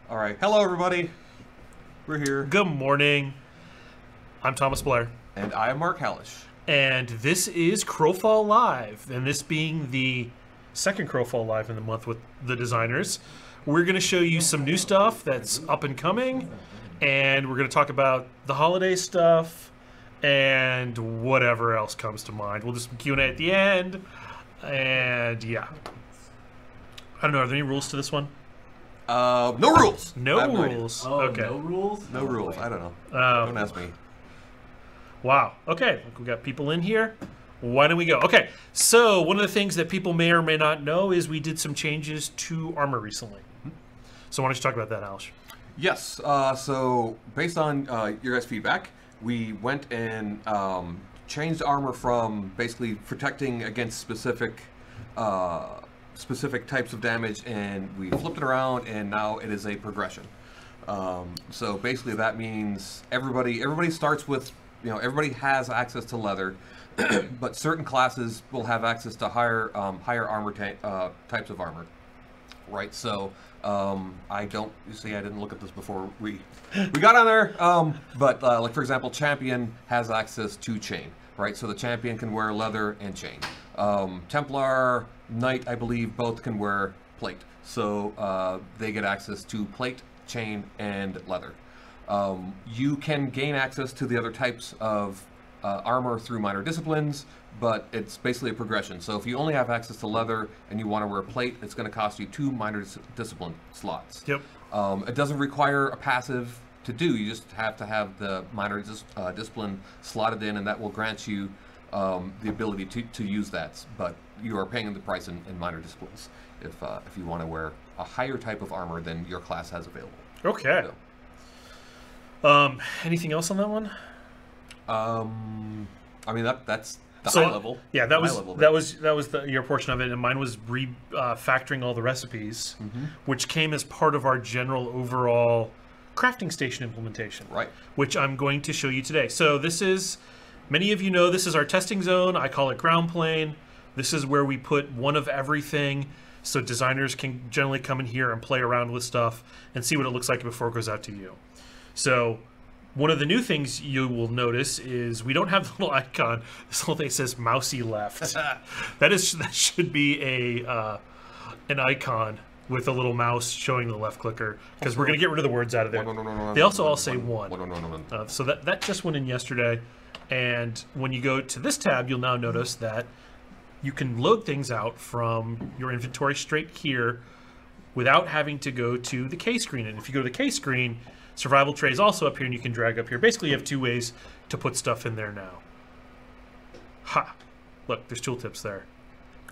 All right. Hello, everybody. We're here. Good morning. I'm Thomas Blair. And I am Mark Halash. And this is Crowfall Live. And this being the second Crowfall Live in the month with the designers, we're going to show you some new stuff that's up and coming. And we're going to talk about the holiday stuff and whatever else comes to mind. We'll do some Q&A at the end. And yeah. I don't know. Are there any rules to this one? No rules. No rules. Oh, okay. no rules? No rules. I don't know. Don't ask me. Wow. Okay. We got people in here. Why don't we go? Okay. So one of the things that people may or may not know is we did some changes to armor recently. So why don't you talk about that, Halash? Yes. So based on your guys' feedback, we went and changed armor from basically protecting against specific types of damage, and we flipped it around, and now it is a progression. So basically that means everybody starts with, everybody has access to leather, but certain classes will have access to higher armor types of armor, right? So I didn't look at this before we got on there, but like for example, champion has access to chain, right? So the champion can wear leather and chain. Templar, Knight, I believe, both can wear plate. So they get access to plate, chain, and leather. You can gain access to the other types of armor through minor disciplines, but it's basically a progression. So if you only have access to leather and you want to wear plate, it's going to cost you 2 minor discipline slots. Yep. It doesn't require a passive to do. You just have to have the minor discipline slotted in, and that will grant you the ability to use that. But you are paying the price in minor disciplines if you want to wear a higher type of armor than your class has available. Okay. So. Anything else on that one? I mean that's the high level. Yeah, that was your portion of it, and mine was factoring all the recipes, which came as part of our general overall crafting station implementation. Right. Which I'm going to show you today. So this is, many of you know, this is our testing zone. I call it ground plane. This is where we put one of everything, so designers can generally come in here and play around with stuff and see what it looks like before it goes out to you. So one of the new things you will notice is we don't have the little icon. This whole thing says mousy left. that should be an icon with a little mouse showing the left clicker, because we're going to get rid of the words out of there. They also all say one. So that just went in yesterday. And when you go to this tab, you'll now notice that you can load things out from your inventory straight here without having to go to the K screen. And if you go to the K screen, survival tray is also up here, and you can drag up here. Basically, you have 2 ways to put stuff in there now. Ha! Look, there's tooltips there.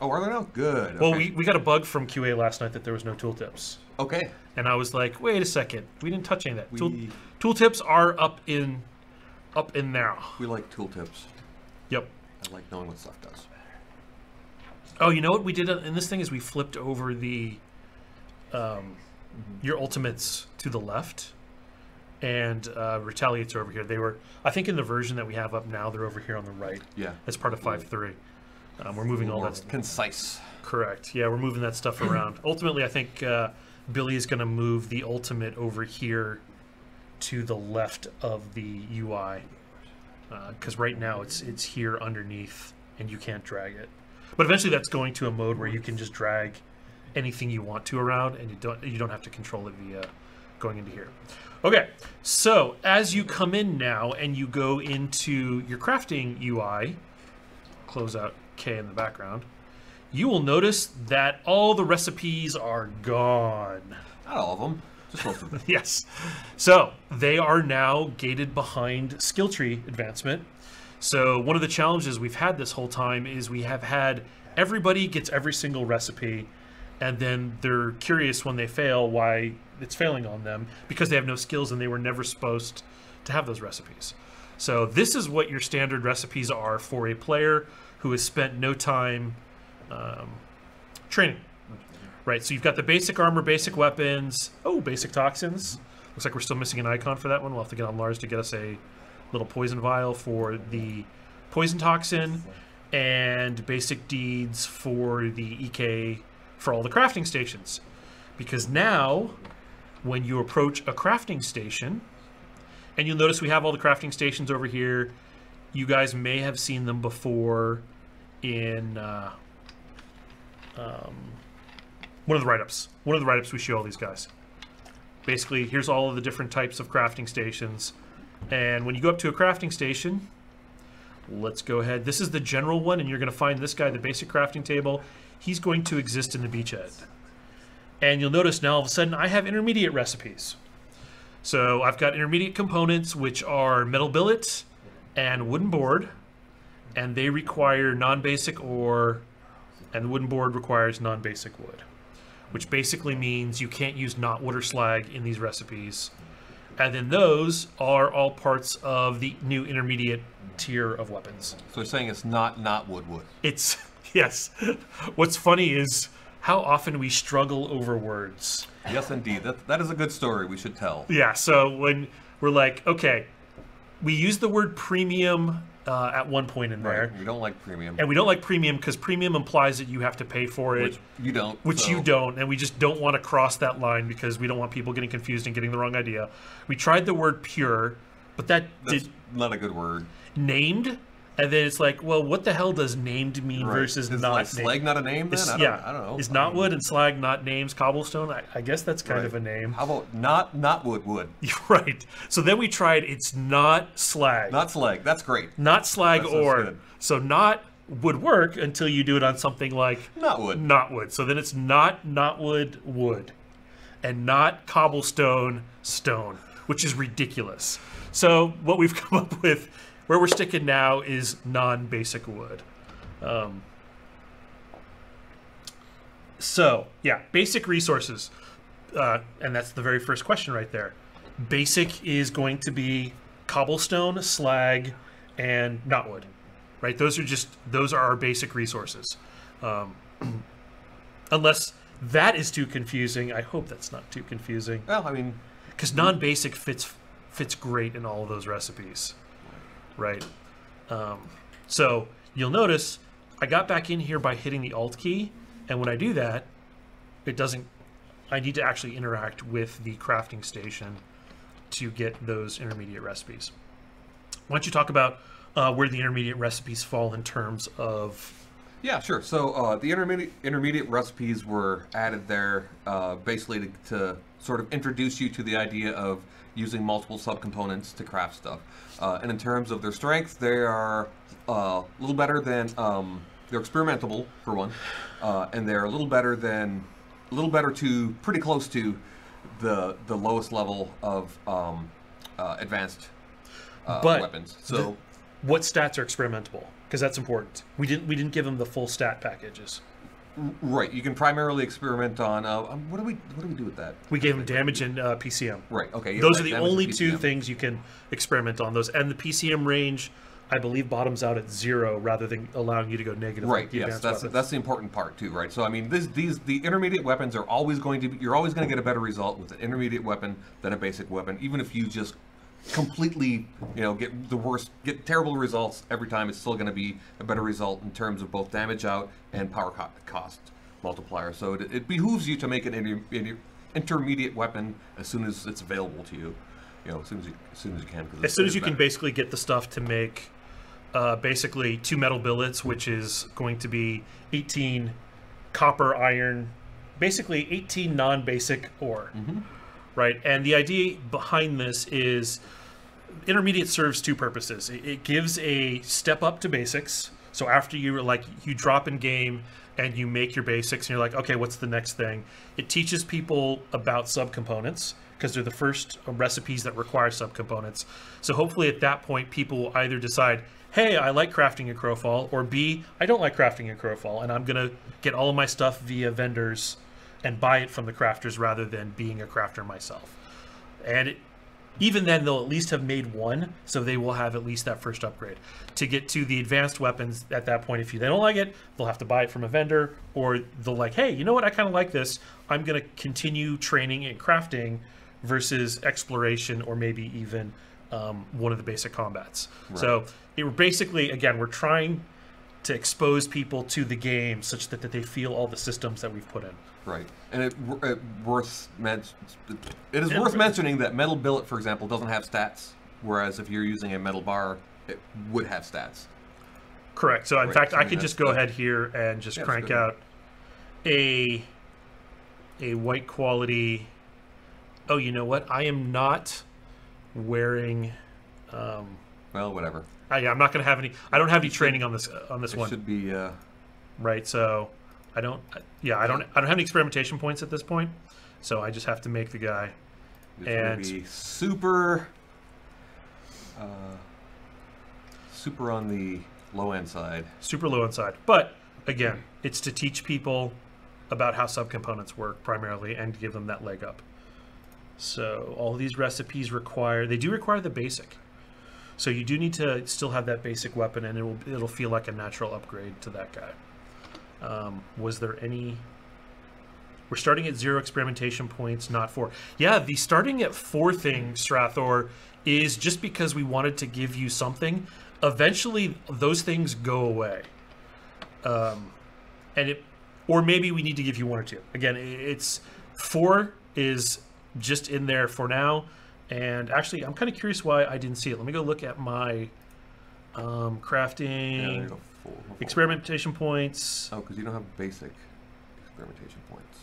Oh, are there now? Good. Well, okay. we got a bug from QA last night that there was no tooltips. Okay. And I was like, wait a second, we didn't touch any of that. Tooltips are up in there. We like tooltips. Yep. I like knowing what stuff does. Oh, you know what we did in this thing is we flipped over the your ultimates to the left, and retaliates are over here. They were, I think, in the version that we have up now, they're over here on the right. Yeah. As part of 5.3. We're moving all that. Concise. Correct. Yeah, we're moving that stuff around. Ultimately, I think Billy is going to move the ultimate over here to the left of the UI, because right now it's here underneath, and you can't drag it. But eventually, that's going to a mode where you can just drag anything you want to around, and you don't have to control it via going into here. Okay, so as you come in now and you go into your crafting UI, close out K in the background, you will notice that all the recipes are gone. Not all of them, just most of them. Yes. So they are now gated behind skill tree advancement. So one of the challenges we've had this whole time is we have had everybody gets every single recipe, and then they're curious when they fail why it's failing on them, because they have no skills and they were never supposed to have those recipes. So this is what your standard recipes are for a player who has spent no time training. Right, so you've got the basic armor, basic weapons, basic toxins. Looks like we're still missing an icon for that one. We'll have to get on Lars to get us a little poison vial for the poison toxin, and basic deeds for the EK for all the crafting stations. Because now when you approach a crafting station, and you'll notice we have all the crafting stations over here. You guys may have seen them before in one of the write-ups. One of the write-ups we show all these guys. Basically, here's all of the different types of crafting stations. And when you go up to a crafting station, let's go ahead. This is the general one, and you're going to find this guy, the basic crafting table. He's going to exist in the beachhead. And you'll notice now all of a sudden I have intermediate recipes. So I've got intermediate components, which are metal billet and wooden board, and they require non-basic ore, and the wooden board requires non-basic wood, which basically means you can't use knot wood or slag in these recipes. And then those are all parts of the new intermediate tier of weapons. So you're saying it's not wood. It's, yes. What's funny is how often we struggle over words. Yes, indeed. That is a good story we should tell. Yeah, so when we're like, okay, we use the word premium at one point in there. Right. We don't like premium. And we don't like premium because premium implies that you have to pay for it. Which you don't. Which you don't. And we just don't want to cross that line because we don't want people getting confused and getting the wrong idea. We tried the word pure, but that's not a good word. Named, and then it's like, well, what the hell does named mean versus is not like named? slag not a name then? I don't know. Is knotwood and slag not names? Cobblestone? I guess that's kind of a name. How about not wood? Right. So then we tried it's not slag. Not slag. That's great. Not slag ore. So not would work until you do it on something like Knotwood. So then it's not knotwood wood and not cobblestone stone, which is ridiculous. So what we've come up with, where we're sticking now, is non-basic wood. So, yeah, basic resources. And that's the very first question right there. Basic is going to be cobblestone, slag, and knotwood. Right? Those are our basic resources. Unless that is too confusing. I hope that's not too confusing. Well, I mean, because non-basic fits great in all of those recipes. Right. So you'll notice I got back in here by hitting the Alt key, and when I do that, it doesn't. I need to actually interact with the crafting station to get those intermediate recipes. Why don't you talk about where the intermediate recipes fall in terms of? Yeah, sure. So the intermediate recipes were added there basically to sort of introduce you to the idea of using multiple subcomponents to craft stuff. And in terms of their strength, they are a little better than they're experimentable for one, and they're a little better to pretty close to the lowest level of advanced weapons. So, what stats are experimentable? Because that's important. We didn't give them the full stat packages. Right, you can primarily experiment on what do we do with that? We gave them damage and PCM. Right. Okay. Those are the only two things you can experiment on. Those, and the PCM range, I believe, bottoms out at 0 rather than allowing you to go negative. Right. Yes, that's the important part too. Right. So I mean, the intermediate weapons are always going to be. You're always going to get a better result with an intermediate weapon than a basic weapon, even if you just completely, get terrible results every time. It's still going to be a better result in terms of both damage out and power cost multiplier. So it behooves you to make an intermediate weapon as soon as it's available to you. As soon as you can. As soon as you can basically get the stuff to make basically 2 metal billets, which is going to be 18 copper, iron, basically 18 non-basic ore. Mm-hmm. Right, and the idea behind this is intermediate serves 2 purposes. It gives a step up to basics. So after you drop in game and you make your basics, and you're like, okay, what's the next thing? It teaches people about subcomponents because they're the first recipes that require subcomponents. So hopefully at that point, people will either decide, hey, I like crafting in Crowfall, or B, I don't like crafting in Crowfall, and I'm gonna get all of my stuff via vendors and buy it from the crafters rather than being a crafter myself. And even then, they'll at least have made one, so they will have at least that first upgrade. To get to the advanced weapons at that point, if they don't like it, they'll have to buy it from a vendor, or they'll like, hey, you know what, I kind of like this. I'm going to continue training and crafting versus exploration, or maybe even one of the basic combats. Right. So it basically, again, we're trying to expose people to the game such that they feel all the systems that we've put in. Right, and it is worth mentioning that Metal Billet, for example, doesn't have stats, whereas if you're using a metal bar, it would have stats. Correct. So in fact, I could just go ahead here and just crank out a white quality. Oh, you know what? I am not wearing. Well, whatever. Yeah, I'm not going to have any. I don't have any training on this one. Should be. Right. So I don't. Yeah, I don't have any experimentation points at this point. So I just have to make the guy. And be super. Super on the low end side. Super low end side, but again, it's to teach people about how subcomponents work primarily and to give them that leg up. So all these recipes require the basic. So you do need to still have that basic weapon, and it'll feel like a natural upgrade to that guy. Was there any? We're starting at 0 experimentation points, not 4. Yeah, the starting at 4 thing, Strathor, is just because we wanted to give you something. Eventually, those things go away, or maybe we need to give you 1 or 2. Again, it's 4 is just in there for now. And actually, I'm kind of curious why I didn't see it. Let me go look at my crafting experimentation points. Oh, because you don't have basic experimentation points.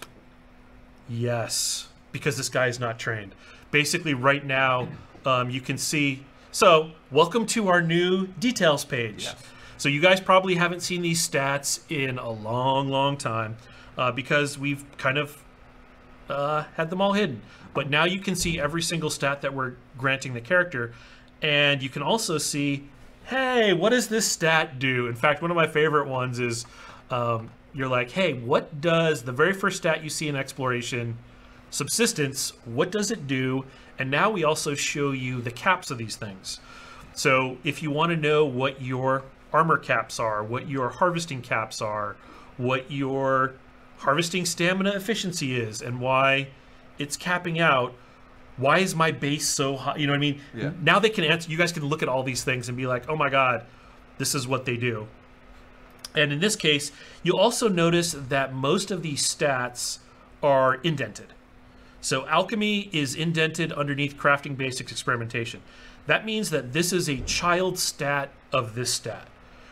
Yes, because this guy is not trained. Basically, right now, you can see. So, welcome to our new details page. Yes. So you guys probably haven't seen these stats in a long, long time because we've kind of had them all hidden. But now you can see every single stat that we're granting the character. And you can also see, hey, what does this stat do? In fact, one of my favorite ones is you're like, hey, what does the very first stat you see in exploration, subsistence, what does it do? And now we also show you the caps of these things. So if you want to know what your armor caps are, what your harvesting caps are, what your harvesting stamina efficiency is, and why it's capping out, why is my base so high? You know what I mean? Yeah. Now they can answer. You guys can look at all these things and be like, oh my God, this is what they do. And in this case, you'll also notice that most of these stats are indented. So alchemy is indented underneath crafting basics experimentation. That means that this is a child stat of this stat,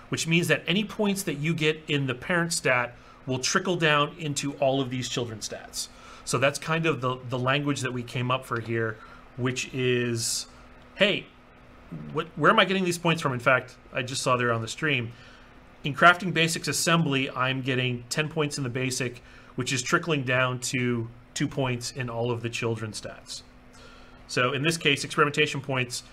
which means that any points that you get in the parent stat will trickle down into all of these children's stats. So that's kind of the language that we came up for here, which is, hey, where am I getting these points from? In fact, I just saw there on the stream. In crafting basics assembly, I'm getting 10 points in the basic, which is trickling down to 2 points in all of the children's stats. So in this case, experimentation points,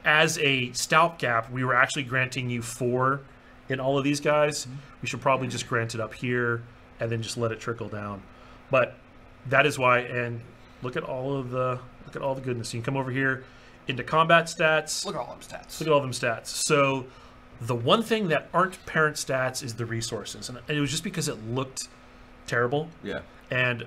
as a stopgap, we were actually granting you 4 in all of these guys. We should probably just grant it up here and then just let it trickle down. But that is why, and look at all the goodness. You can come over here into combat stats. Look at all them stats. Look at all them stats. So the one thing that aren't parent stats is the resources, and it was just because it looked terrible. Yeah. And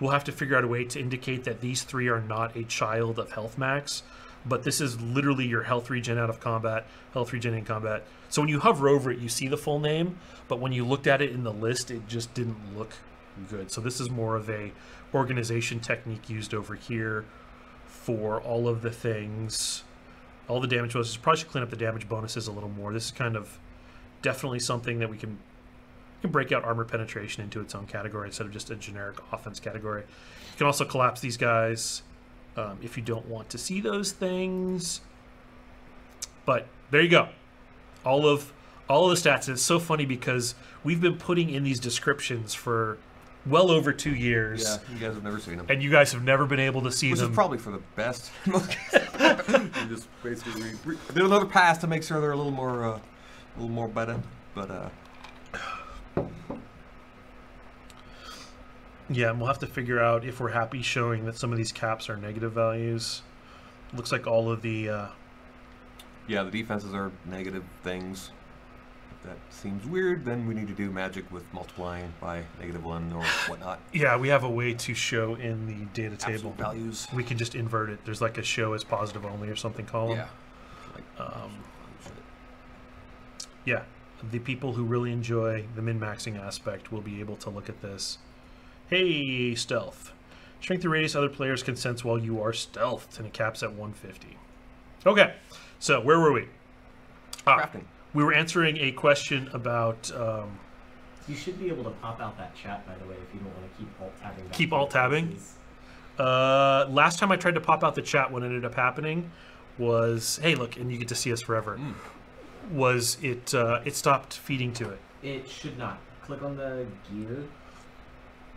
we'll have to figure out a way to indicate that these 3 are not a child of health max, but this is literally your health regen out of combat, health regen in combat. So when you hover over it, you see the full name, but when you looked at it in the list, it just didn't look good. So this is more of a organization technique used over here for all of the things, all the damage bonuses. Probably should clean up the damage bonuses a little more. This is kind of definitely something that we can break out armor penetration into its own category instead of just a generic offense category. You can also collapse these guys if you don't want to see those things. But there you go. All of the stats. It's so funny because we've been putting in these descriptions for well over 2 years. Yeah, you guys have never seen them. And you guys have never been able to see them. Which is probably for the best. You just basically do another pass to make sure they're a little more better. But yeah, and we'll have to figure out if we're happy showing that some of these caps are negative values. Looks like all of the yeah, the defenses are negative things. If that seems weird, then we need to do magic with multiplying by -1 or whatnot. Yeah, we have a way to show in the data table. Absolute values. We can just invert it. There's like a show as positive only or something column. Yeah. Like, Yeah, the people who really enjoy the min-maxing aspect will be able to look at this. Hey, stealth. Shrink the radius other players can sense while you are stealthed, and it caps at 150. Okay, so where were we? Crafting. We were answering a question about... you should be able to pop out that chat, by the way, if you don't want to keep alt-tabbing. Keep alt-tabbing? Last time I tried to pop out the chat, what ended up happening was... Hey, look, and you get to see us forever. Was it stopped feeding to it. It should not. Click on the gear,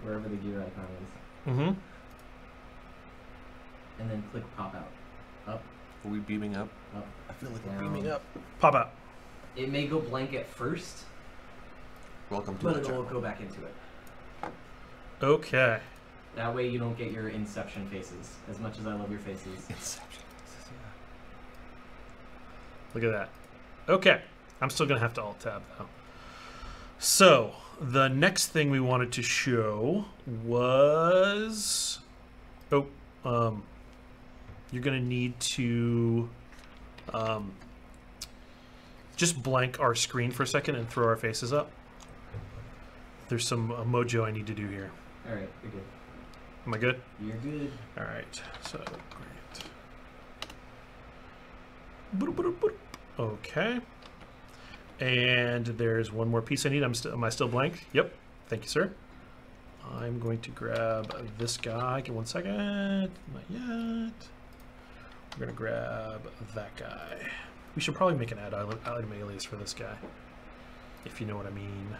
wherever the gear icon is. Mm-hmm. And then click pop out. Up. Are we beaming up? Up. I feel like Down. we're beaming up. Pop out. It may go blank at first, Welcome to but the it will channel. go back into it. Okay. That way you don't get your Inception faces. As much as I love your faces. Inception. Look at that. Okay. I'm still going to have to alt-tab, though. So, the next thing we wanted to show was... Oh, you're going to need to just blank our screen for a second and throw our faces up. There's some mojo I need to do here. Alright, you're good. Am I good? You're good. All right. So, great. Okay. And there's one more piece I need. Am I still blank? Yep. Thank you, sir. I'm going to grab this guy. Give 1 second. Not yet. We're going to grab that guy. We should probably make an item alias for this guy, if you know what I mean.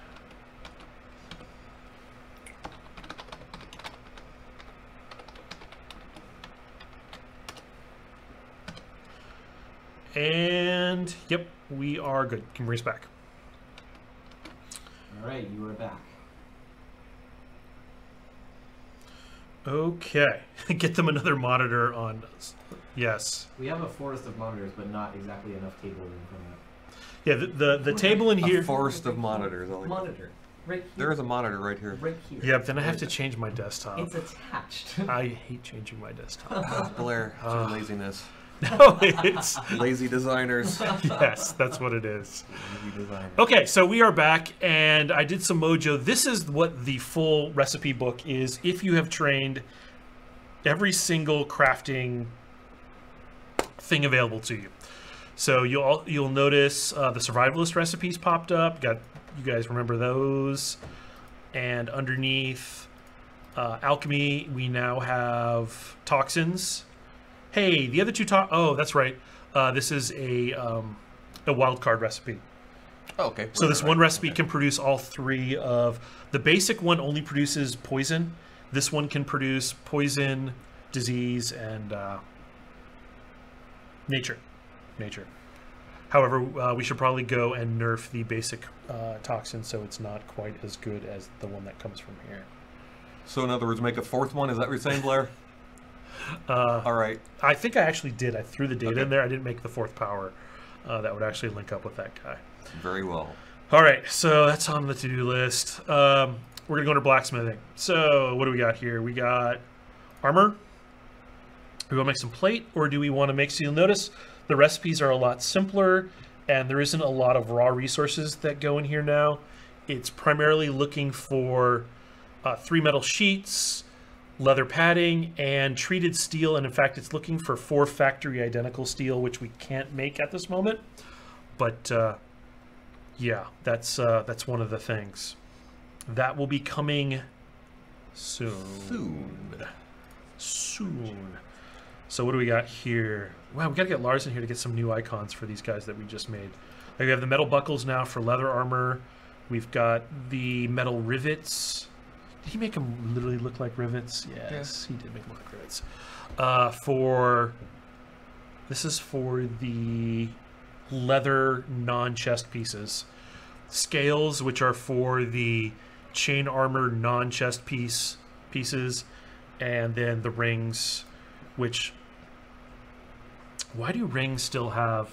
And, yep, we are good. Can bring us back. Alright, you are back. Okay. Get them another monitor on. Yes. We have a forest of monitors, but not exactly enough table room for that. Yeah, the table in here. A forest of monitors. Monitor. Right here. There is a monitor right here. Right here. Yeah, but then I have to change my desktop. It's attached. I hate changing my desktop. Oh, Blair, it's your laziness. No, it's... Lazy designers. Yes, that's what it is. Lazy designers. Okay, so we are back, and I did some mojo. This is what the full recipe book is if you have trained every single crafting thing available to you. So you'll notice the survivalist recipes popped up. You guys remember those? And underneath alchemy, we now have toxins. Hey, the other two oh, that's right. This is a wild card recipe. Oh, okay. So this one recipe can produce all three of... The basic one only produces poison. This one can produce poison, disease, and nature. However, we should probably go and nerf the basic toxin so it's not quite as good as the one that comes from here. So in other words, make a fourth one? Is that what you're saying, Blair? All right. I think I actually did. I threw the data in there. I didn't make the fourth power. That would actually link up with that guy. Very well. All right, so that's on the to-do list. We're going to go into blacksmithing. So what do we got here? We got armor. Do we want to make some plate, or do we want to make... So you'll notice the recipes are a lot simpler, and there isn't a lot of raw resources that go in here now. It's primarily looking for 3 metal sheets, leather padding, and treated steel. And in fact, it's looking for 4 factory identical steel, which we can't make at this moment. But yeah, that's one of the things. That will be coming soon. So what do we got here? Wow, we got to get Lars in here to get some new icons for these guys that we just made. We have the metal buckles now for leather armor. We've got the metal rivets. Did he make them literally look like rivets? Yes, he did make them look like rivets. This is for the leather non-chest pieces. Scales, which are for the chain armor non-chest pieces, and then the rings, which... Why do rings still have...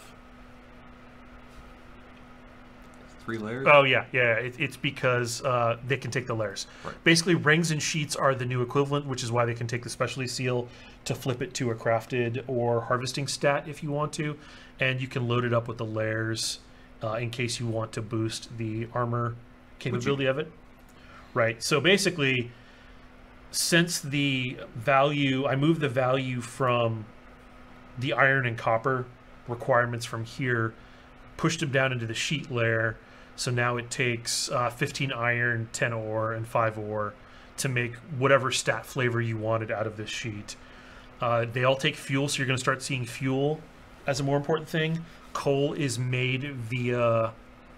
3 layers? Oh, yeah. It's because they can take the layers. Right. Basically, rings and sheets are the new equivalent, which is why they can take the specialty seal to flip it to a crafted or harvesting stat if you want to. And you can load it up with the layers in case you want to boost the armor capability of it. Right. So basically, since the value, I moved the value from the iron and copper requirements from here, pushed them down into the sheet layer. So now it takes 15 iron, 10 ore, and 5 ore to make whatever stat flavor you wanted out of this sheet. They all take fuel, so you're going to start seeing fuel as a more important thing. Coal is made via,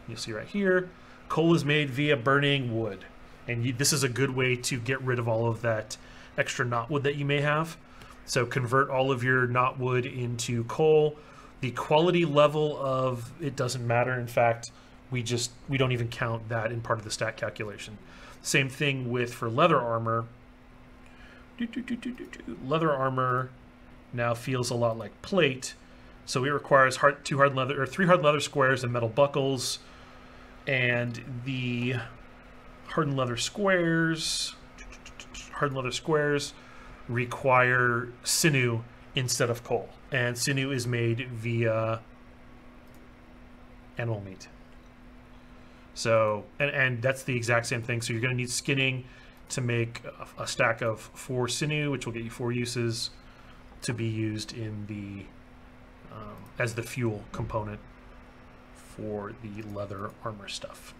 you'll see right here, coal is made via burning wood. And this is a good way to get rid of all of that extra knotwood that you may have. So convert all of your knotwood into coal. The quality level of it doesn't matter. In fact, we don't even count that in part of the stat calculation. Same thing with for leather armor. Leather armor now feels a lot like plate, so it requires 3 hard leather squares and metal buckles, and the hardened leather squares require sinew instead of coal, and sinew is made via animal meat. So, and that's the exact same thing. So you're going to need skinning to make a stack of 4 sinew, which will get you 4 uses to be used in the as the fuel component for the leather armor stuff.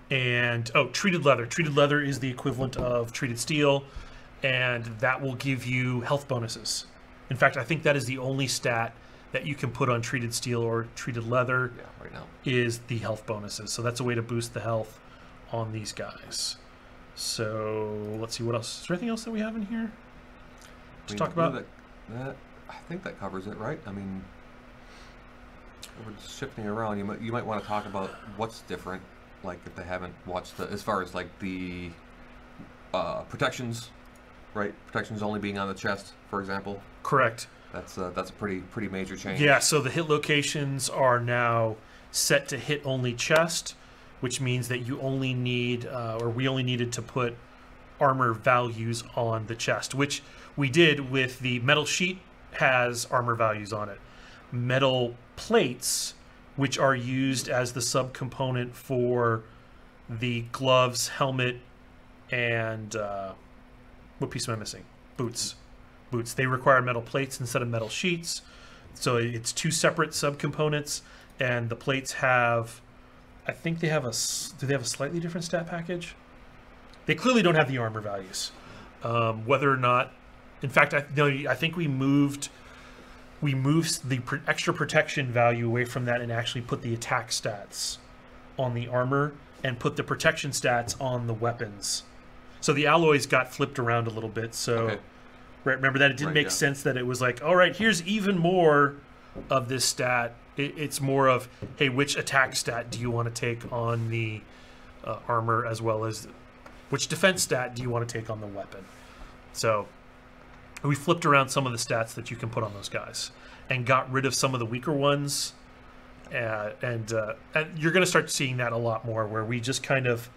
And treated leather. Treated leather is the equivalent of treated steel, and that will give you health bonuses. In fact, I think that is the only stat that you can put on treated steel or treated leather right now is the health bonuses. So that's a way to boost the health on these guys. So let's see what else. Is there anything else that we have in here to talk about? I think that covers it, right? I mean, we're just shifting around. You might want to talk about what's different, like if they haven't watched as far as like the protections, right? Protections only being on the chest, for example. Correct. That's a pretty major change. Yeah. So the hit locations are now set to hit only chest, which means that you only need, or we only needed to put armor values on the chest, which we did with the metal sheet has armor values on it. Metal plates, which are used as the subcomponent for the gloves, helmet, and what piece am I missing? Boots. Boots. They require metal plates instead of metal sheets. So it's 2 separate subcomponents, and the plates have, I think they have do they have a slightly different stat package? They clearly don't have the armor values. Whether or not, in fact, I think we moved the extra protection value away from that and actually put the attack stats on the armor and put the protection stats on the weapons. So the alloys got flipped around a little bit. So okay. Right, remember that it didn't make sense that it was like, all right, here's even more of this stat. It's more of, hey, which attack stat do you want to take on the armor, as well as which defense stat do you want to take on the weapon? So we flipped around some of the stats that you can put on those guys and got rid of some of the weaker ones. And you're going to start seeing that a lot more, where we just kind of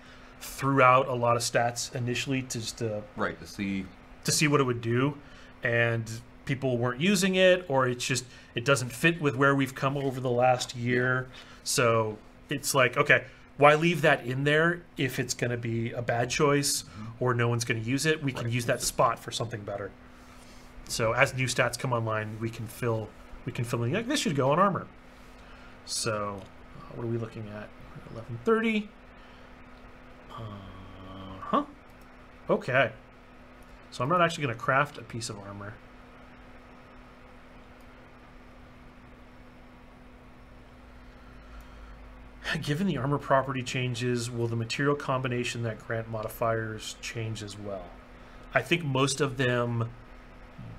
threw out a lot of stats initially to just to see what it would do, and people weren't using it, or it doesn't fit with where we've come over the last year. So it's like, okay, why leave that in there if it's going to be a bad choice or no one's going to use it? We can use that spot for something better. So as new stats come online, we can fill in, like, this should go on armor. So what are we looking at? 1130. Okay. So I'm not actually going to craft a piece of armor. Given the armor property changes, will the material combination that grant modifiers change as well? I think most of them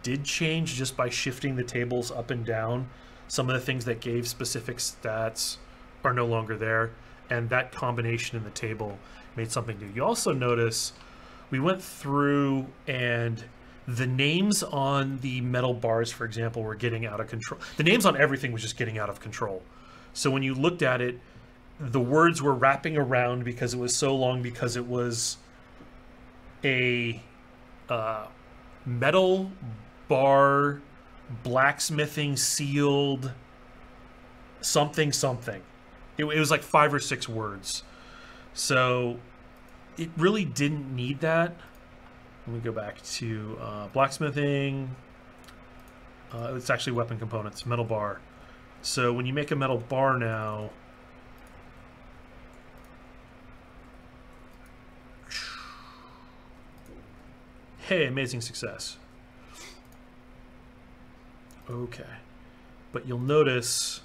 did change just by shifting the tables up and down. Some of the things that gave specific stats are no longer there, and that combination in the table made something new. You also notice we went through and the names on the metal bars, for example, were getting out of control. The names on everything was just getting out of control. So when you looked at it, the words were wrapping around because it was so long, because it was a metal bar blacksmithing sealed something something. It was like 5 or 6 words. So it really didn't need that. Let me go back to blacksmithing. It's actually weapon components, metal bar. So when you make a metal bar now, hey, amazing success. Okay. But you'll notice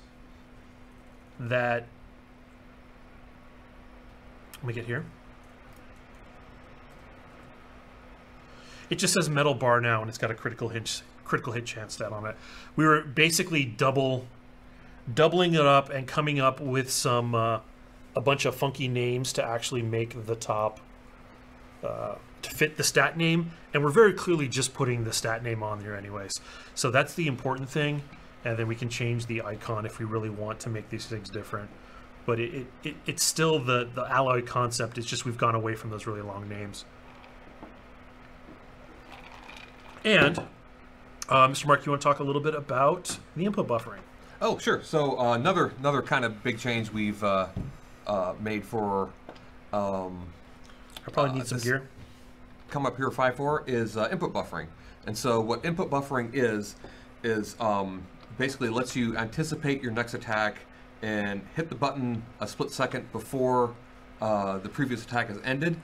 that, let me get here. It just says metal bar now, and it's got a critical hit chance stat on it. We were basically doubling it up and coming up with some a bunch of funky names to actually make the top to fit the stat name, and we're very clearly just putting the stat name on there anyways. So that's the important thing, and then we can change the icon if we really want to make these things different. But it's still the alloy concept. It's just we've gone away from those really long names. And Mr. Mark, you want to talk a little bit about the input buffering? Oh, sure. So another kind of big change we've made for. I probably need some gear. Come up here 5.4 is input buffering, and so what input buffering is basically lets you anticipate your next attack and hit the button a split second before the previous attack has ended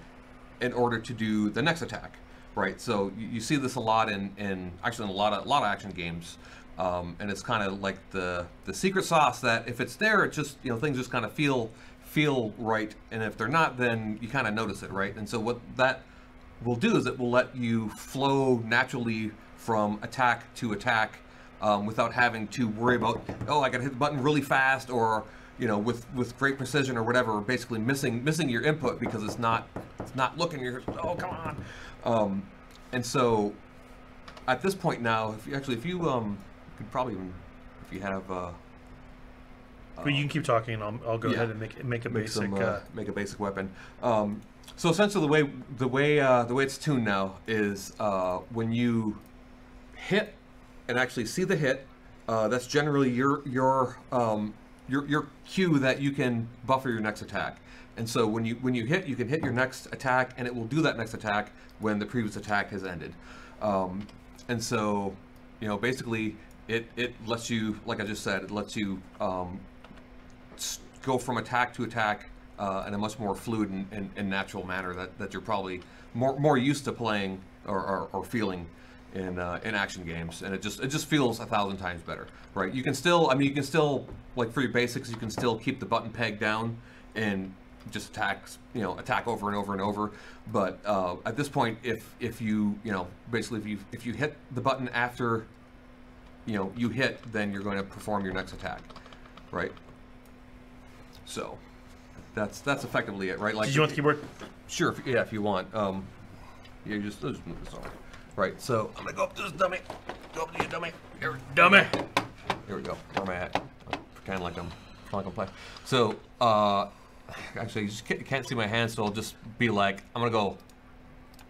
in order to do the next attack. Right, so you see this a lot in actually in a lot of action games, and it's kind of like the secret sauce that if it's there, it just things just kind of feel right, and if they're not, then you kind of notice it, right? And so what that will do is it will let you flow naturally from attack to attack without having to worry about, oh, I got to hit the button really fast, or with great precision or whatever, basically missing your input because it's not looking. You're oh, come on. And so at this point now, if you could probably even, if you have well, you can keep talking, and I'll go ahead and make a basic make a basic weapon. So essentially the way it's tuned now is when you hit and actually see the hit, that's generally your cue that you can buffer your next attack. And so when you hit, you can hit your next attack, and it will do that next attack when the previous attack has ended. And so, basically, it lets you, like I just said, it lets you go from attack to attack in a much more fluid and natural manner that you're probably more used to playing or feeling in action games, and it just feels 1,000 times better, right? You can still, like for your basics, you can still keep the button peg down and just attack over and over and over. But at this point, if you basically if you hit the button after you hit, then you're going to perform your next attack, right? So that's effectively it, right? Like, did you want the keyboard? Sure, if you want. You just move this on. Right, so I'm gonna go up to this dummy. Go up to you, dummy. Here, Dummy. Here we go. Where am I at? Pretend like I'm playing. So actually, you just can't see my hand, so I'll just be like, I'm gonna go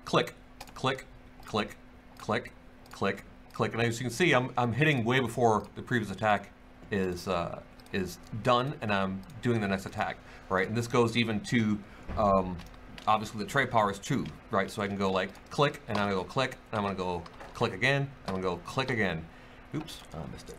click, click, click, click, click, click, and as you can see, I'm hitting way before the previous attack is done, and I'm doing the next attack, right? And this goes even to obviously the trade power is 2, right? So I can go like click, and I'm gonna go click, and I'm gonna go click again, and I'm gonna go click again. Oops, I missed it.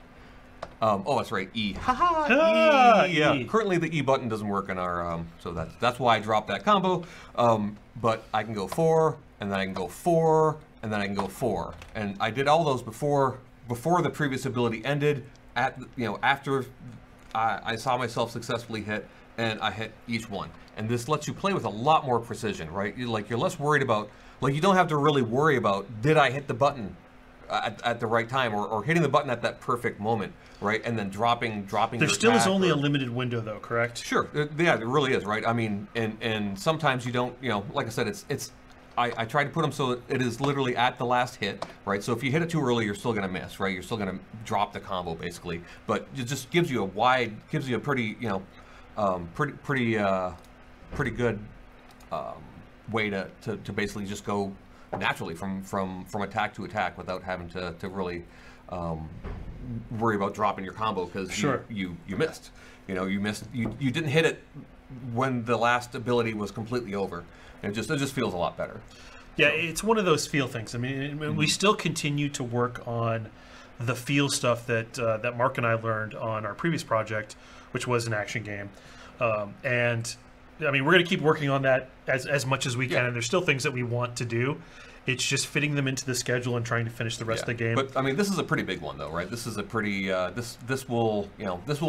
Oh, that's right, E. Haha, E. Yeah. Currently the E button doesn't work in our, so that's why I dropped that combo. But I can go 4, and then I can go 4, and then I can go 4. And I did all those before the previous ability ended. After I saw myself successfully hit, and I hit each one. And this lets you play with a lot more precision, right? You're less worried about, you don't have to really worry about, did I hit the button at the right time, or hitting the button at that perfect moment, right? And then dropping. There still is only a limited window, though, correct? Sure. Yeah, there really is, right? I mean, and sometimes you don't, like I said, it's. I try to put them so it is literally at the last hit, right? So if you hit it too early, you're still gonna miss, right? You're still gonna drop the combo basically, but it just gives you a pretty, pretty good way to basically just go naturally from attack to attack without having to really worry about dropping your combo because you missed. You didn't hit it when the last ability was completely over. It just feels a lot better. Yeah, it's one of those feel things. I mean, we still continue to work on the feel stuff that Mark and I learned on our previous project, which was an action game. And I mean, we're going to keep working on that as much as we can. And there's still things that we want to do. It's just fitting them into the schedule and trying to finish the rest of the game. But I mean, this is a pretty big one, though, right? This is a pretty this will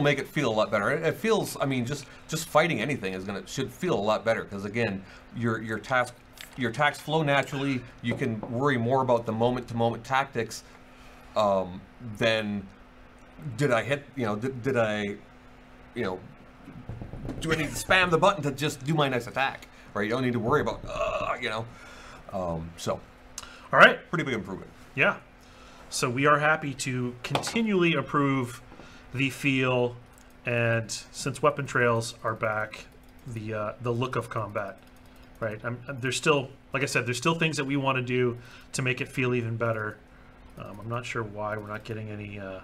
make it feel a lot better. It feels, I mean, just fighting anything should feel a lot better because again, your attacks flow naturally. You can worry more about the moment-to-moment tactics than did I hit? Did I? Do I need to spam the button to just do my next attack? Right? You don't need to worry about so. All right. Pretty big improvement. Yeah. So we are happy to continually improve the feel, and since weapon trails are back, the look of combat. Right. There's still, like I said, there's still things that we want to do to make it feel even better. I'm not sure why we're not getting any. We're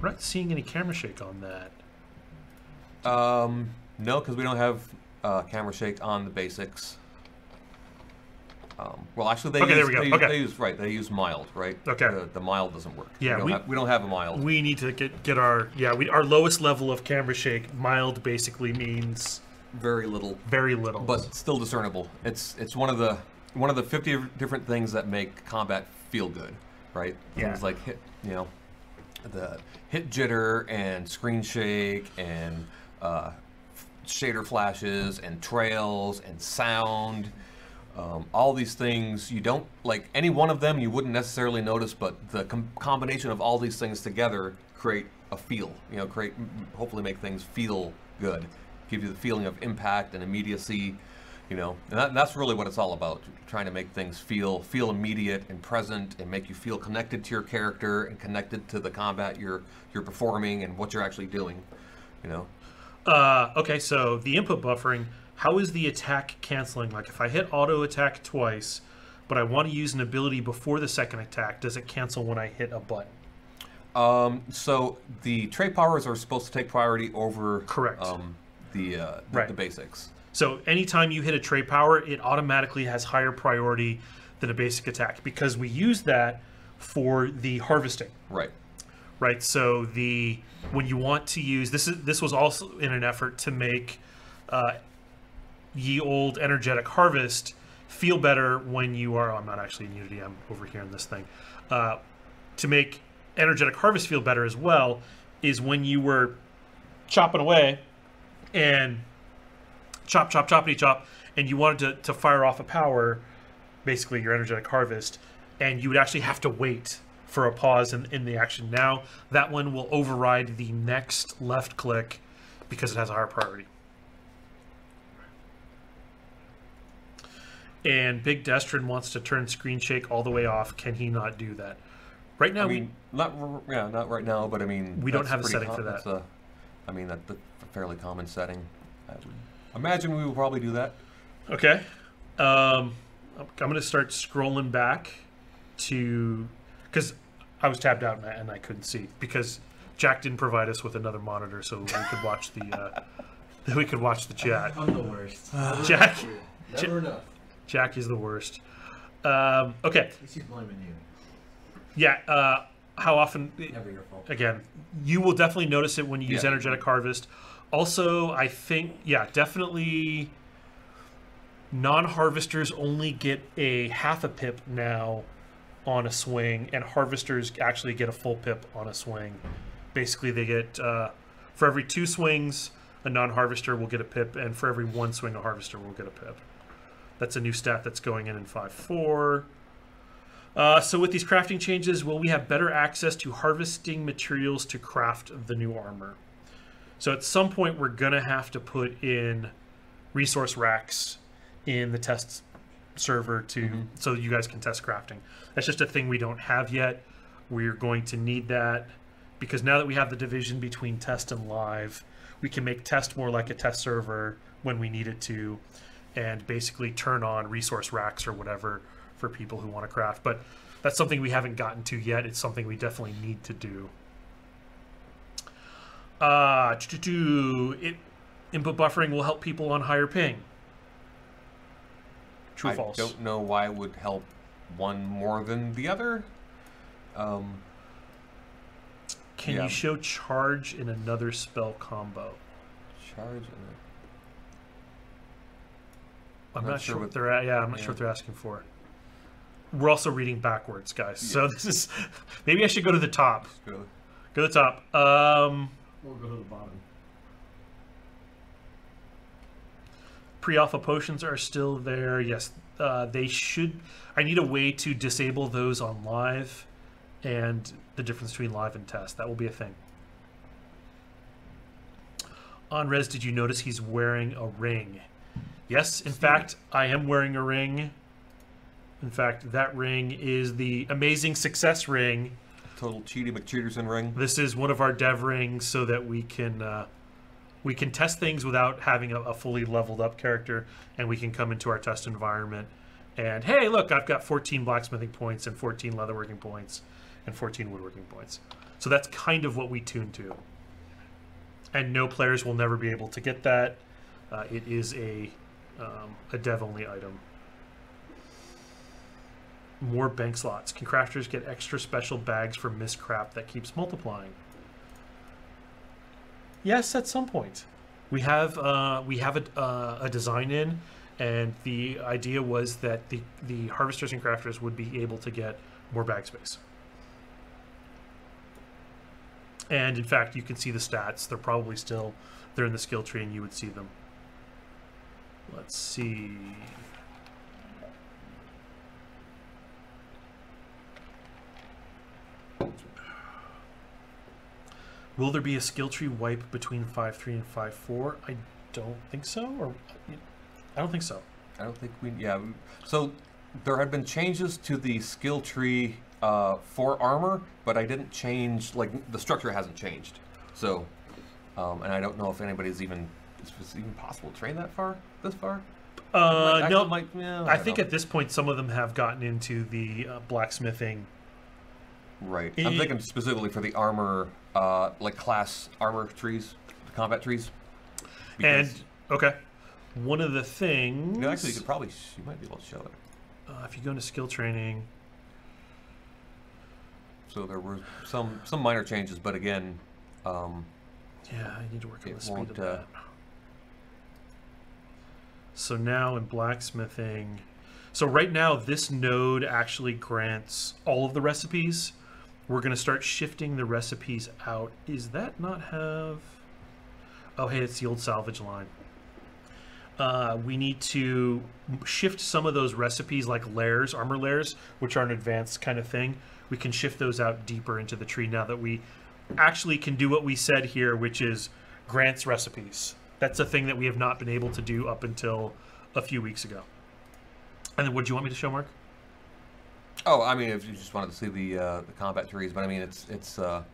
not seeing any camera shake on that. No, because we don't have camera shake on the basics. Well, actually, they use mild, right? Okay. The mild doesn't work. Yeah, we don't have a mild. We need to get our our lowest level of camera shake. Mild basically means very little. Very little, but still discernible. It's one of the 50 different things that make combat feel good, right? Yeah. Things like the hit jitter and screen shake and shader flashes and trails and sound. All these things, you don't, like any one of them you wouldn't necessarily notice, but the combination of all these things together create a feel, hopefully make things feel good, give you the feeling of impact and immediacy, and that's really what it's all about, trying to make things feel immediate and present and make you feel connected to your character and connected to the combat you're performing and what you're actually doing, Okay, so the input buffering. How is the attack canceling? Like if I hit auto attack twice, but I want to use an ability before the second attack, does it cancel when I hit a button? So the trait powers are supposed to take priority over correct the basics. So anytime you hit a trait power, it automatically has higher priority than a basic attack because we use that for the harvesting. Right. So when you want to use this was also in an effort to make Ye Old Energetic Harvest feel better when you are. I'm not actually in Unity. I'm over here in this thing. To make Energetic Harvest feel better as well is when you were chopping away and choppity chop, and you wanted to fire off a power, basically your Energetic Harvest, and you would actually have to wait for a pause in the action. Now that one will override the next left click because it has a higher priority. And Big Destrin wants to turn screen shake all the way off. Can he not do that? Right now, not right now, but I mean, we don't have a setting for that. That's a fairly common setting. I would imagine we will probably do that. Okay. I'm going to start scrolling back to, because I was tabbed out and I couldn't see because Jack didn't provide us with another monitor so we could watch the chat. I'm the worst. Jack. Never enough. Jack is the worst. Okay. She's blaming you. Yeah. How often? Never your fault. Again, you will definitely notice it when you use Energetic Harvest. Also, I think, definitely non-harvesters only get a half a pip now on a swing, and harvesters actually get a full pip on a swing. Basically, they get, for every 2 swings, a non-harvester will get a pip, and for every 1 swing, a harvester will get a pip. That's a new stat that's going in 5.4. So with these crafting changes, will we have better access to harvesting materials to craft the new armor? So at some point, we're going to have to put in resource racks in the test server so you guys can test crafting. That's just a thing we don't have yet. We're going to need that because now that we have the division between test and live, we can make test more like a test server when we need it to, and basically turn on resource racks or whatever for people who want to craft. But that's something we haven't gotten to yet. It's something we definitely need to do. Input buffering will help people on higher ping. True or false? I don't know why it would help one more than the other. Can you show charge in another spell combo? Charge in I'm not sure what they're at. Yeah, I'm not sure what they're asking for. We're also reading backwards, guys. So this is maybe I should go to the top. Go to the top. We'll go to the bottom. Pre-alpha potions are still there. Yes, they should. I need a way to disable those on live, and the difference between live and test. That will be a thing. On Res, did you notice he's wearing a ring? Yes, in fact, I am wearing a ring. In fact, that ring is the Amazing Success ring. Total Cheaty McCheaterson ring. This is one of our dev rings so that we can test things without having a fully leveled up character, and we can come into our test environment and, hey, look, I've got 14 blacksmithing points and 14 leatherworking points and 14 woodworking points. So that's kind of what we tune to. And no players will never be able to get that. It is a dev-only item. More bank slots. Can crafters get extra special bags for miscrap that keeps multiplying? Yes, at some point. We have a design in, and the idea was that the harvesters and crafters would be able to get more bag space. And in fact, you can see the stats. They're probably still there in the skill tree, and you would see them. Let's see. Will there be a skill tree wipe between 5.3 and 5.4? I don't think so. Or I don't think so. I don't think we. Yeah. So there had been changes to the skill tree for armor, but I didn't change. Like the structure hasn't changed. So, and I don't know if anybody's even. Is it even possible to train that far? This far? No. I think at this point some of them have gotten into the blacksmithing. Right. I'm thinking specifically for the armor, like class armor trees, combat trees. And okay, one of the things. You know, actually, you might be able to show it. If you go into skill training. So there were some minor changes, but again. Yeah, I need to work on the speed of that. So now in blacksmithing, so right now this node actually grants all of the recipes. We're going to start shifting the recipes out. Is that not have... Oh, hey, it's the old salvage line. We need to shift some of those recipes like layers, armor layers, which are an advanced kind of thing. We can shift those out deeper into the tree now that we actually can do what we said here, which is grants recipes. That's a thing that we have not been able to do up until a few weeks ago. And then what do you want me to show, Mark? Oh, I mean, if you just wanted to see the combat trees, but I mean, it's there's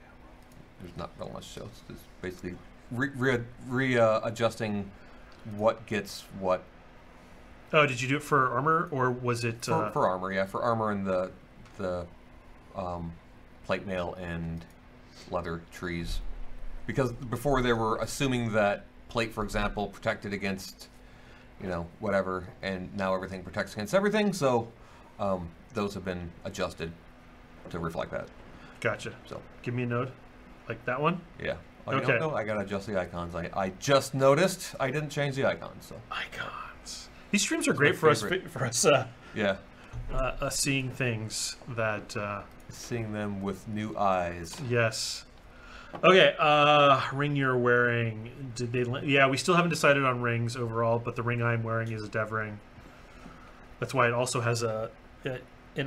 not real much to show. It's basically readjusting what gets what. Oh, did you do it for armor, or was it for armor? Yeah, for armor and the plate mail and leather trees, because before they were assuming that plate, for example, protected against, whatever, and now everything protects against everything. So those have been adjusted to reflect that. Gotcha. So give me a node, like that one. Yeah. Okay. I gotta adjust the icons. I just noticed I didn't change the icons. So icons. These streams are great for us. Yeah. Seeing things that. Seeing them with new eyes. Yes. Okay, ring you're wearing. Did they? Yeah, we still haven't decided on rings overall, but the ring I'm wearing is a dev ring. That's why it also has an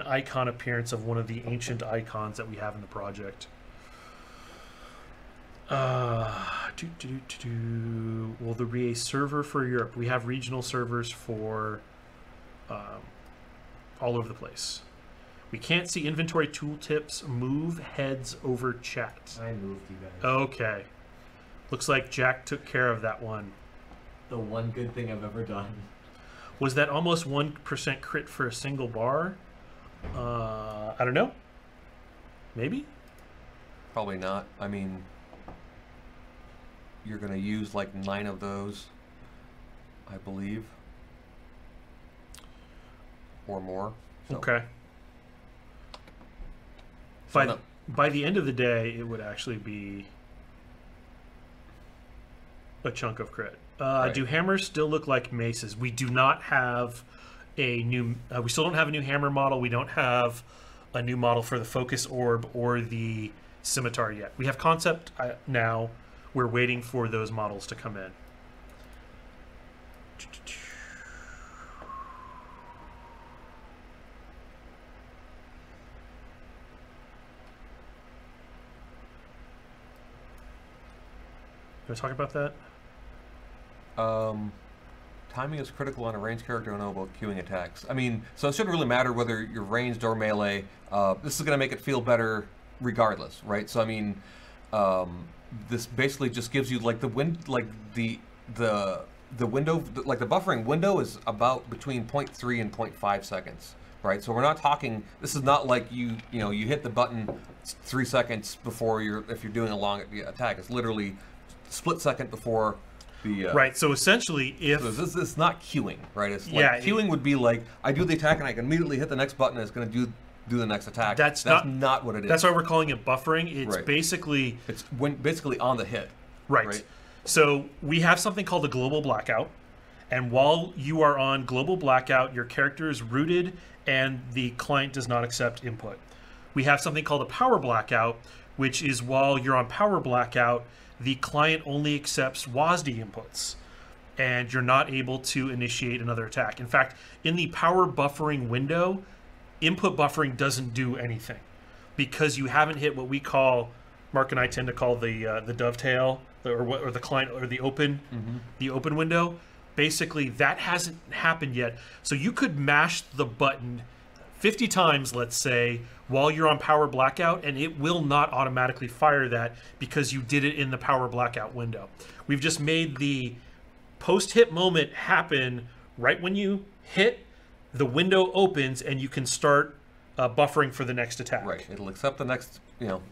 icon appearance of one of the ancient icons that we have in the project. Will there be a server for Europe? We have regional servers for all over the place. We can't see inventory tooltips. Move heads over chat. I moved you guys. Okay. Looks like Jack took care of that one. The one good thing I've ever done. Was that almost 1% crit for a single bar? I don't know. Maybe? Probably not. I mean, you're going to use like 9 of those, I believe. Or more. So. Okay. By the end of the day, it would actually be a chunk of crit. Right. Do hammers still look like maces? We do not have a new... we still don't have a new hammer model. We don't have a new model for the focus orb or the scimitar yet. We have concept now. We're waiting for those models to come in. You want to talk about that? Timing is critical on a ranged character and about queuing attacks. I mean, so it shouldn't really matter whether you're ranged or melee. This is going to make it feel better regardless, right? So I mean, this basically just gives you like the window, like the buffering window is about between 0.3 and 0.5 seconds, right? So we're not talking. This is not like you hit the button 3 seconds before if you're doing a long attack. It's literally split second before. Right, so essentially if... So it's not queuing, right? It's like queuing would be like, I do the attack and I can immediately hit the next button and it's going to do the next attack. That's not what it is. That's why we're calling it buffering. It's right. basically... It's basically on the hit. Right. So we have something called a global blackout. And while you are on global blackout, your character is rooted and the client does not accept input. We have something called a power blackout, which is while you're on power blackout, the client only accepts WASD inputs, and you're not able to initiate another attack. In fact, in the power buffering window, input buffering doesn't do anything because you haven't hit what we call, Mark and I tend to call the dovetail, or the client, or the open, the open window. Basically, that hasn't happened yet. So you could mash the button 50 times, let's say, while you're on power blackout, and it will not automatically fire that because you did it in the power blackout window. We've just made the post-hit moment happen right when you hit, the window opens, and you can start buffering for the next attack. Right. It'll accept the next,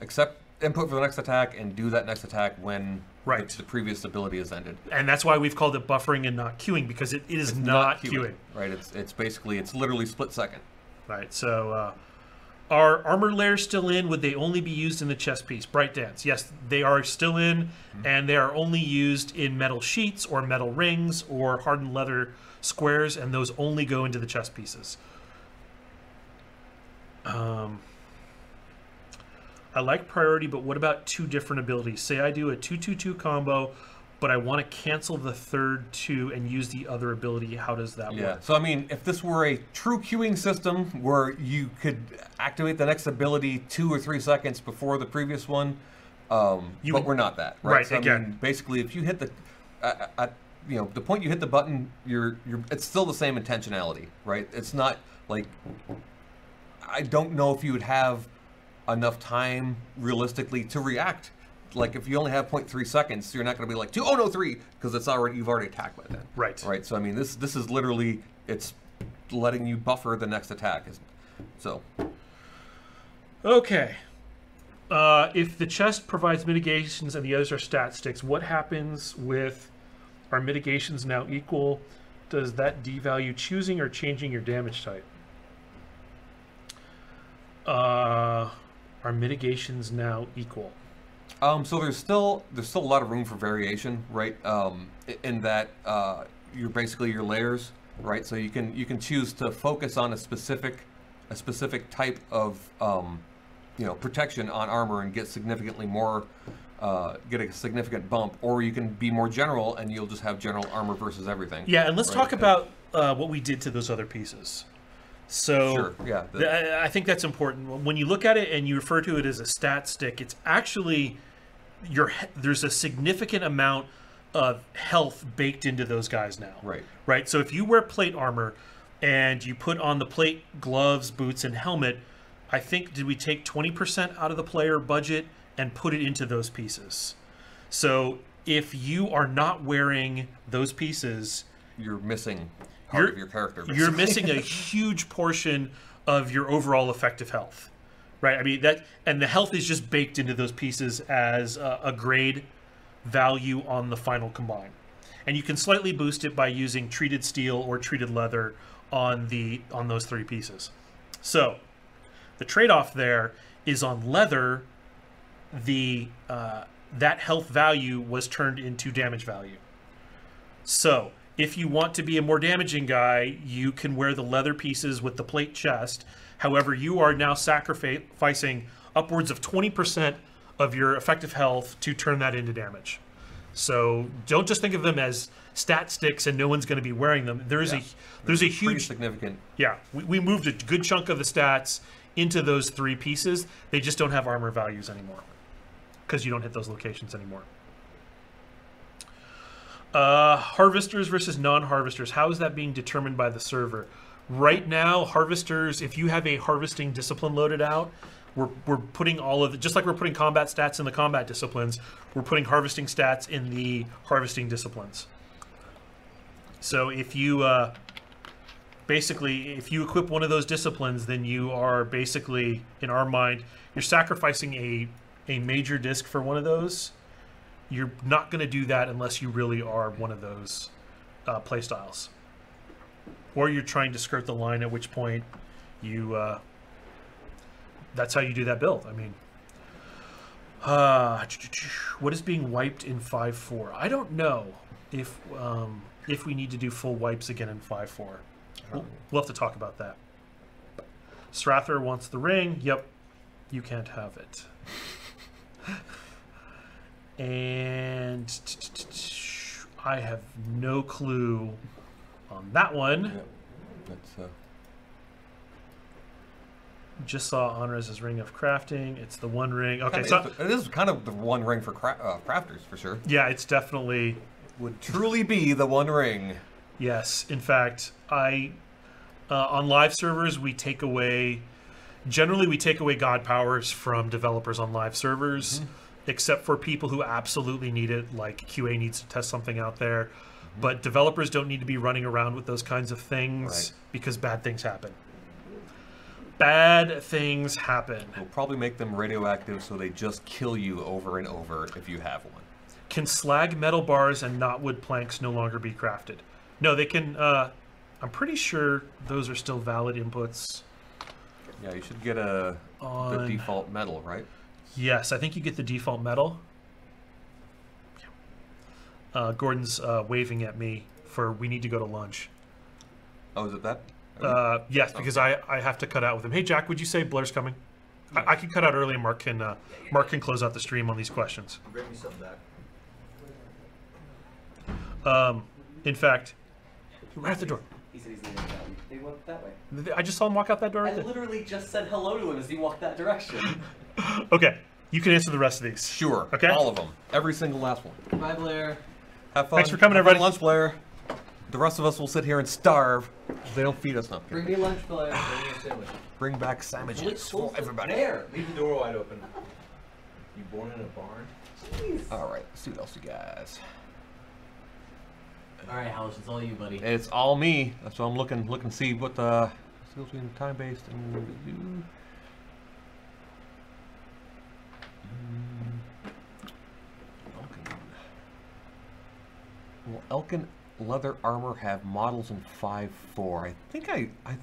accept input for the next attack and do that next attack when the previous ability has ended. And that's why we've called it buffering and not queuing, because it's not queuing. Right. It's literally split second. Right. So are armor layers still in? Would they only be used in the chest piece? Bright Dance. Yes, they are still in, and they are only used in metal sheets or metal rings or hardened leather squares, and those only go into the chest pieces. I like priority, but what about 2 different abilities? Say I do a 2-2-2 combo, but I want to cancel the third 2 and use the other ability. How does that work? So I mean, if this were a true queuing system where you could activate the next ability 2 or 3 seconds before the previous one, but we're not that, right? Right. So, again, I mean, basically, if you hit the, the point you hit the button, it's still the same intentionality, right? It's not like, I don't know if you would have enough time realistically to react. Like if you only have 0.3 seconds, you're not going to be like 2, oh no, 3, because you've already attacked by then. Right. Right. So I mean, this is literally, it's letting you buffer the next attack. So. Okay. If the chest provides mitigations and the others are stat sticks, what happens with our mitigations now equal? Does that devalue choosing or changing your damage type? Are mitigations now equal? So there's still a lot of room for variation, right? In that you're basically your layers, right? So you can choose to focus on a specific type of protection on armor and get significantly more, get a significant bump, or you can be more general and you'll just have general armor versus everything. Yeah, and let's talk about what we did to those other pieces. So sure, yeah, I think that's important. When you look at it and you refer to it as a stat stick, it's actually there's a significant amount of health baked into those guys now. Right. So if you wear plate armor and you put on the plate, gloves, boots, and helmet, I think, did we take 20% out of the player budget and put it into those pieces? So if you are not wearing those pieces, you're missing part of your character. You're missing a huge portion of your overall effective health, right? I mean, and the health is just baked into those pieces as a grade value on the final combine. And you can slightly boost it by using treated steel or treated leather on those 3 pieces. So the trade-off there is on leather, that health value was turned into damage value. So if you want to be a more damaging guy, you can wear the leather pieces with the plate chest. However, you are now sacrificing upwards of 20% of your effective health to turn that into damage. So don't just think of them as stat sticks and no one's going to be wearing them. There's a huge, pretty significant. Yeah, we moved a good chunk of the stats into those 3 pieces. They just don't have armor values anymore because you don't hit those locations anymore. Harvesters versus non-harvesters. How is that being determined by the server? Right now, harvesters, if you have a harvesting discipline loaded out, we're putting all of the, just like we're putting combat stats in the combat disciplines, we're putting harvesting stats in the harvesting disciplines. So if you basically, if you equip one of those disciplines, then you are basically, in our mind, you're sacrificing a major disc for one of those. You're not going to do that unless you really are one of those playstyles. Or you're trying to skirt the line, at which point you... that's how you do that build. I mean... what is being wiped in 5.4? I don't know if we need to do full wipes again in 5.4. We'll have to talk about that. Strather wants the ring. Yep. You can't have it. And I have no clue on that one. Yep. That's, just saw Honres's Ring of Crafting. It's the one ring. Okay, so it is kind of the one ring for crafters, for sure. Yeah, it's definitely... Would truly be the one ring. Yes. In fact, on live servers, we take away... Generally, we take away god powers from developers on live servers. Mm-hmm. Except for people who absolutely need it, like QA needs to test something out there. Mm-hmm. But developers don't need to be running around with those kinds of things because bad things happen. Bad things happen. We'll probably make them radioactive so they just kill you over and over if you have one. Can slag metal bars and not wood planks no longer be crafted? No, they can. I'm pretty sure those are still valid inputs. Yeah, you should get the default metal, right? Yes, I think you get the default metal. Gordon's waving at me for we need to go to lunch. Oh, is it that? Yes, because I have to cut out with him. Hey, Jack, would you say Blair's coming? I can cut out early and Mark can close out the stream on these questions. Bring me something back. In fact, right at the door. He said he's leaving that way. They went that way. I just saw him walk out that door. I literally just said hello to him as he walked that direction. Okay, you can answer the rest of these. Sure. Okay. All of them. Every single last one. Bye, Blair. Have fun. Thanks for coming, Have everybody. fun lunch, Blair. The rest of us will sit here and starve. They don't feed us enough. Bring me lunch, Blair. Bring me a sandwich. Bring back sandwiches for everybody. There. Leave the door wide open. You born in a barn? Jeez. All right, let's see what else you guys. All right, Halash, it's all you, buddy. It's all me. That's why I'm looking to see what the skills between time-based and Will Elkin leather armor have models in 5.4? I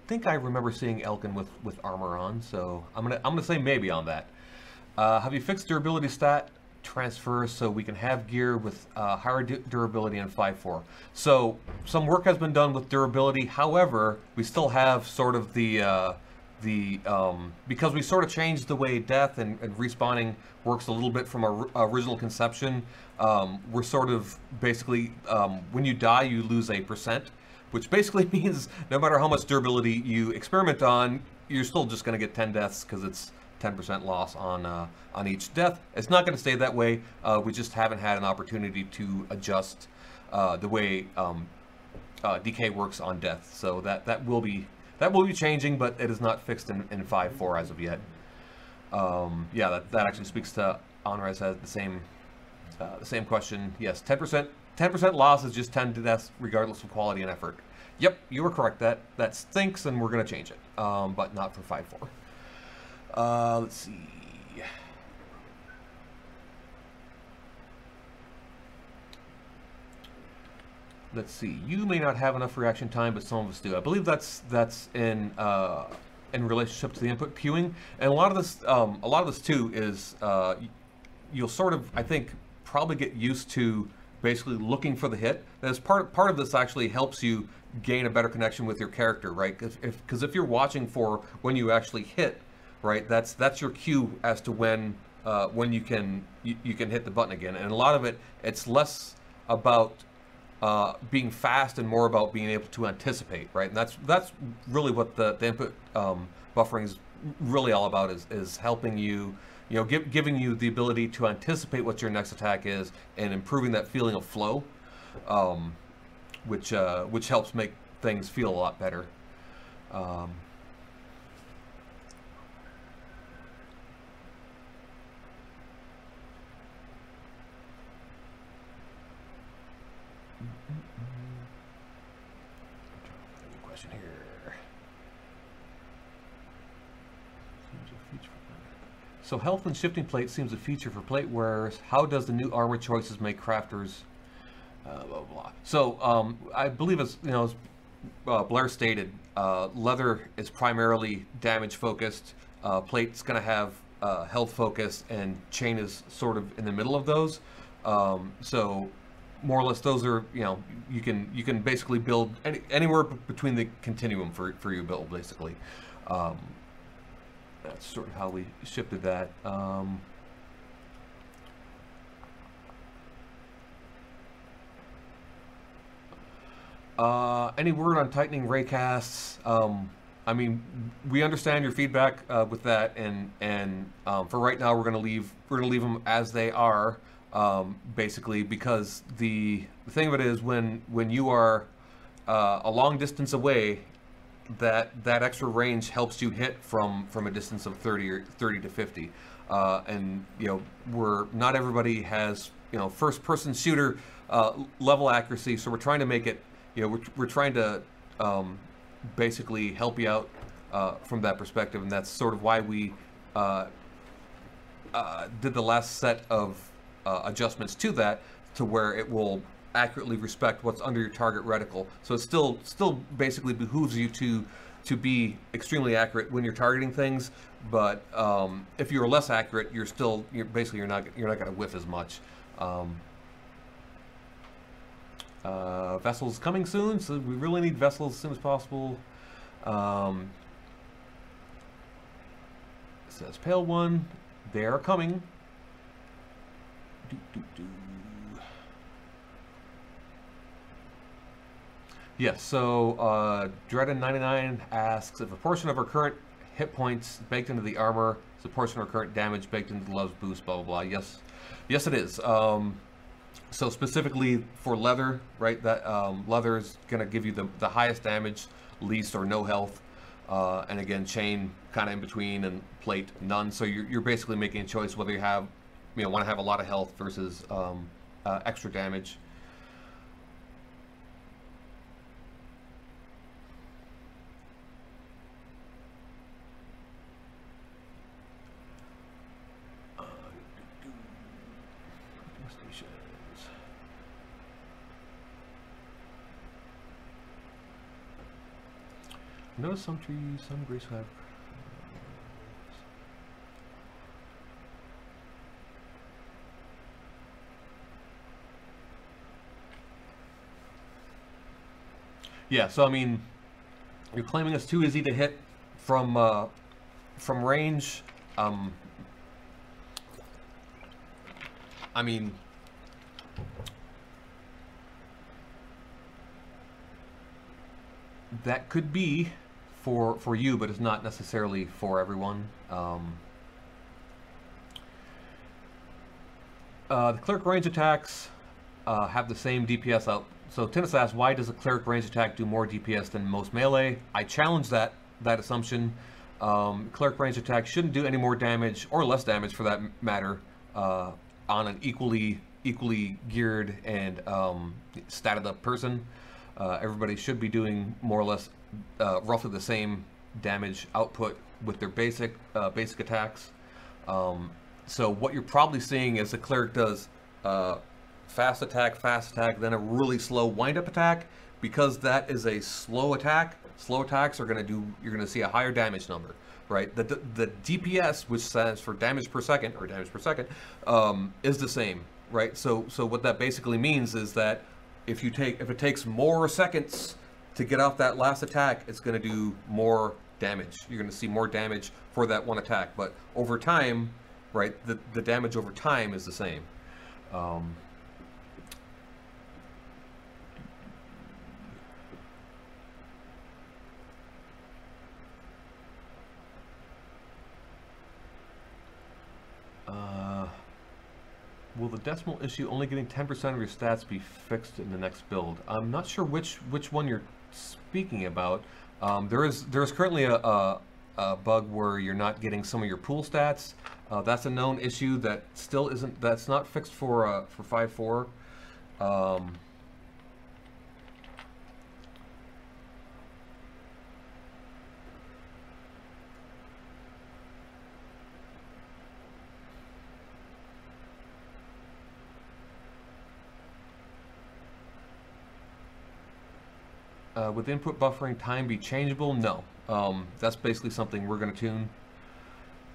think I remember seeing Elkin with armor on, so I'm gonna say maybe on that. Have you fixed durability stat transfer so we can have gear with higher durability in 5.4? So some work has been done with durability. However, we still have sort of the because we sort of changed the way death and respawning works a little bit from our original conception. We're sort of basically when you die you lose a %, which basically means no matter how much durability you experiment on, you're still just going to get 10 deaths because it's 10% loss on each death. It's not going to stay that way. We just haven't had an opportunity to adjust the way DK works on death. So that will be changing, but it is not fixed in 5.4 as of yet. Yeah, that actually speaks to Onres has the same question. Yes, 10% loss is just 10 deaths regardless of quality and effort. Yep, you were correct. That stinks, and we're gonna change it, but not for 5/4. Let's see. Let's see. You may not have enough reaction time, but some of us do. I believe that's in relationship to the input queuing, and a lot of this too is you'll sort of, I think, probably get used to basically looking for the hit. As part of this actually helps you gain a better connection with your character, right? Because if you're watching for when you actually hit, right, that's your cue as to when you can hit the button again. And a lot of it's less about being fast and more about being able to anticipate, right? And that's really what the input buffering is really all about, is helping you, giving you the ability to anticipate what your next attack is and improving that feeling of flow, which helps make things feel a lot better. Question here. So health and shifting plate seems a feature for plate wearers. How does the new armor choices make crafters? Blah, blah, blah. So I believe as Blair stated, leather is primarily damage focused. Plate's going to have health focus, and chain is sort of in the middle of those. So more or less, those are, you can basically build anywhere between the continuum for your build, basically. That's sort of how we shifted that. Any word on tightening raycasts? I mean, we understand your feedback with that, and for right now, we're gonna leave them as they are. Basically, because the thing of it is, when you are a long distance away, that extra range helps you hit from a distance of 30 to 50, and not everybody has first person shooter level accuracy, so we're trying to make it, we're trying to basically help you out from that perspective, and that's sort of why we did the last set of adjustments to that, to where it will accurately respect what's under your target reticle. So it still basically behooves you to be extremely accurate when you're targeting things, but if you're less accurate, you're not going to whiff as much. Vessels coming soon, so we really need vessels as soon as possible. It says Pale One, they are coming. Yes, so Dreaded99 asks if a portion of our current hit points baked into the armor is a portion of our current damage baked into the love's boost, blah, blah, blah. Yes, it is. So specifically for leather, right, that leather is going to give you the highest damage, least or no health. And again, chain kind of in between, and plate none. So you're basically making a choice whether you have, want to have a lot of health versus extra damage. Notice some trees, some grace have. Yeah, so I mean, you're claiming it's too easy to hit from range. I mean, that could be for you, but it's not necessarily for everyone. The cleric range attacks have the same DPS out. So Tennis asks, why does a cleric range attack do more DPS than most melee? I challenge that assumption. Cleric range attack shouldn't do any more damage, or less damage for that matter, on an equally geared and statted up person. Everybody should be doing more or less roughly the same damage output with their basic attacks. So what you're probably seeing is the cleric does fast attack, then a really slow wind-up attack. Because that is a slow attack, slow attacks are going to do, you're going to see a higher damage number, right? The DPS, which stands for damage per second, is the same, right? So what that basically means is that if it takes more seconds to get off that last attack, it's going to do more damage. You're going to see more damage for that one attack, but over time, right, the damage over time is the same. Will the decimal issue only getting 10% of your stats be fixed in the next build? I'm not sure which one you're speaking about. There is currently a bug where you're not getting some of your pool stats. That's a known issue that still isn't. That's not fixed for 5.4. With input buffering time be changeable? No. That's basically something we're going to tune.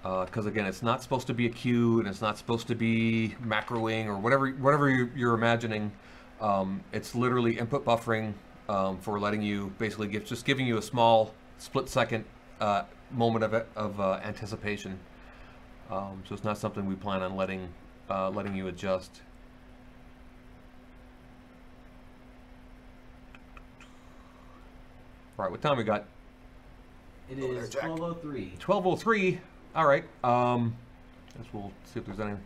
Because again, it's not supposed to be a queue, and it's not supposed to be macroing or whatever you're imagining. It's literally input buffering for letting you basically giving you a small split-second moment of anticipation. So it's not something we plan on letting you adjust. All right, what time we got? It is 12:03. 12:03. All right. Guess we'll see if there's any.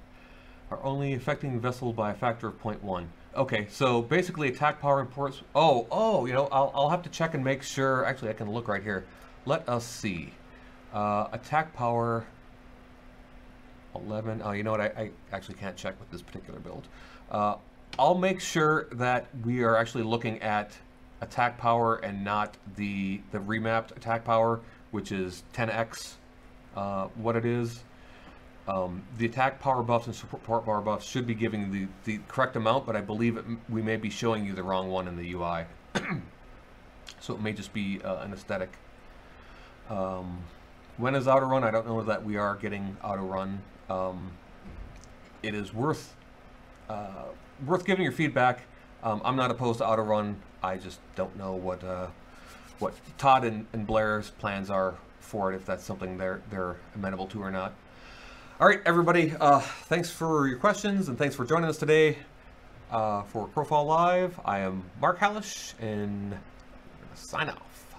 Are only affecting the vessel by a factor of 0.1. Okay, so basically attack power imports. Oh, you know, I'll have to check and make sure. Actually, I can look right here. Let us see. Attack power 11. Oh, you know what? I actually can't check with this particular build. I'll make sure that we are actually looking at attack power and not the remapped attack power, which is 10x what it is. The attack power buffs and support power buffs should be giving the correct amount, but I believe we may be showing you the wrong one in the UI. So it may just be an aesthetic. When is auto run? I don't know that we are getting auto run. It is worth giving your feedback. I'm not opposed to auto run. I just don't know what Todd and Blair's plans are for it, if that's something they're amenable to or not. All right, everybody, thanks for your questions and thanks for joining us today for Crowfall Live. I am Mark Halash, and I'm gonna sign off.